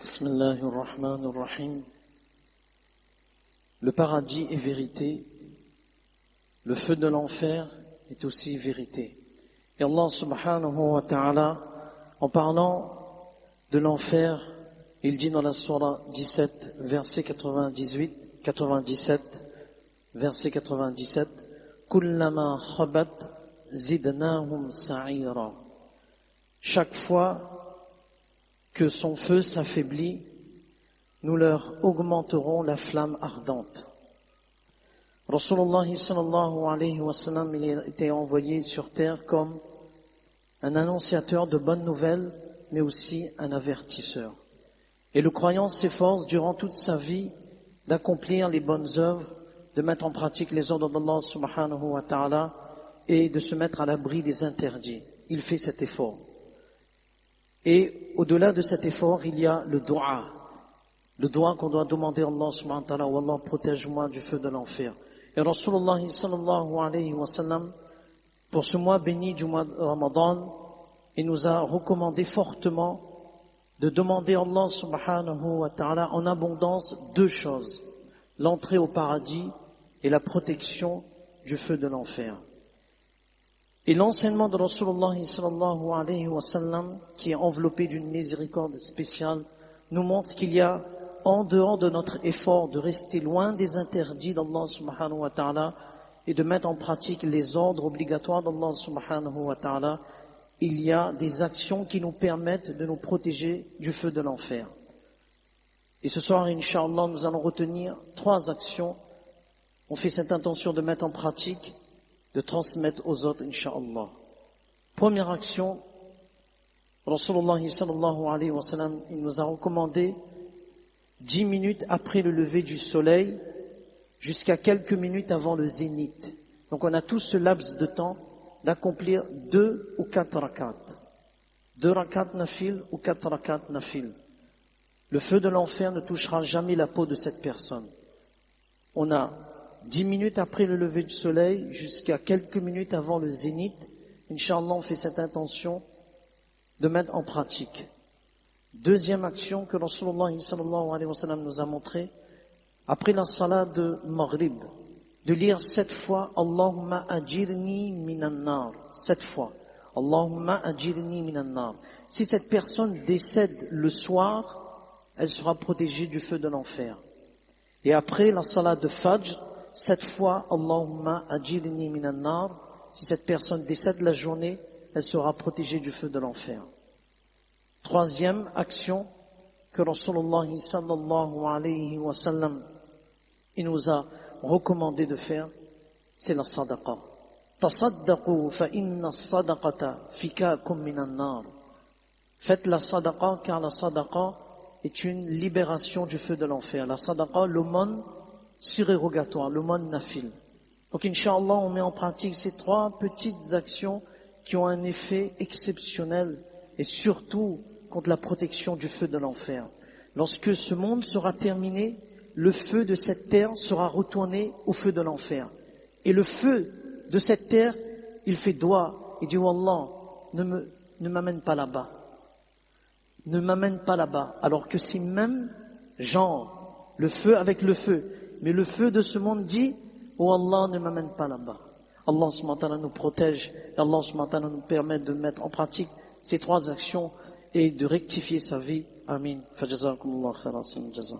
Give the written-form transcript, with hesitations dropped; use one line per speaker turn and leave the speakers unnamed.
Bismillahirrahmanirrahim. Le paradis est vérité, le feu de l'enfer est aussi vérité. Et Allah subhanahu wa ta'ala, en parlant de l'enfer, il dit dans la sourate 17, verset 97, verset 97, Kullama khabat zidnahum sa'ira. Chaque fois que son feu s'affaiblit, nous leur augmenterons la flamme ardente. Rasulullah sallallahu alayhi wa sallam, il a été envoyé sur terre comme un annonciateur de bonnes nouvelles, mais aussi un avertisseur. Et le croyant s'efforce durant toute sa vie d'accomplir les bonnes œuvres, de mettre en pratique les ordres d'Allah subhanahu wa ta'ala et de se mettre à l'abri des interdits. Il fait cet effort. Et au-delà de cet effort, il y a le doua. Le doua qu'on doit demander à Allah subhanahu wa ta'ala, « Allah, protège-moi du feu de l'enfer ». Et Rasulullah sallallahu alayhi wa sallam, pour ce mois béni du mois de Ramadan, il nous a recommandé fortement de demander à Allah subhanahu wa ta'ala en abondance deux choses, l'entrée au paradis et la protection du feu de l'enfer. Et l'enseignement de Rasulullah sallallahu alayhi wa sallam, qui est enveloppé d'une miséricorde spéciale, nous montre qu'il y a, en dehors de notre effort de rester loin des interdits d'Allah subhanahu wa ta'ala et de mettre en pratique les ordres obligatoires d'Allah subhanahu wa ta'ala, il y a des actions qui nous permettent de nous protéger du feu de l'enfer. Et ce soir, Inch'Allah, nous allons retenir 3 actions. On fait cette intention de mettre en pratique, de transmettre aux autres, Inch'Allah. Première action, Rasulullah sallallahu alayhi wa sallam, il nous a recommandé 10 minutes après le lever du soleil jusqu'à quelques minutes avant le zénith. Donc on a tout ce laps de temps d'accomplir 2 ou 4 rakats. 2 rakats nafil ou 4 rakats nafil. Le feu de l'enfer ne touchera jamais la peau de cette personne. On a 10 minutes après le lever du soleil jusqu'à quelques minutes avant le zénith. Inch'Allah, on fait cette intention de mettre en pratique. Deuxième action que Rasulullah sallallahu alayhi wa sallam nous a montré, après la salat de Maghrib, de lire 7 fois Allahumma ajirni minan nar. 7 fois. Allahumma ajirni minan nar. Si cette personne décède le soir, elle sera protégée du feu de l'enfer. Et après la salat de Fajr, 7 fois Allahumma ajirni minan nar. Si cette personne décède la journée, elle sera protégée du feu de l'enfer. Troisième action que Rasulullah sallallahu alayhi wa sallam il nous a recommandé de faire, c'est la sadaqa. Tasaddaqu fa inna as-sadaqata fikakum minan nar. Faites la sadaqa car la sadaqa est une libération du feu de l'enfer. La sadaqa, l'aumône surérogatoire, l'aumône nafil. Donc Inch'Allah, on met en pratique ces 3 petites actions qui ont un effet exceptionnel et surtout contre la protection du feu de l'enfer. Lorsque ce monde sera terminé, le feu de cette terre sera retourné au feu de l'enfer. Et le feu de cette terre, il fait doigt, il dit oh Allah, ne m'amène pas là-bas. Ne m'amène pas là-bas. Alors que c'est même genre, le feu avec le feu. Mais le feu de ce monde dit, oh Allah, ne m'amène pas là-bas. Allah subhanahu wa ta'ala nous protège, et Allah subhanahu wa ta'ala nous permet de mettre en pratique ces 3 actions et de rectifier sa vie. Amin. Fajazakumullah khairan, jaza.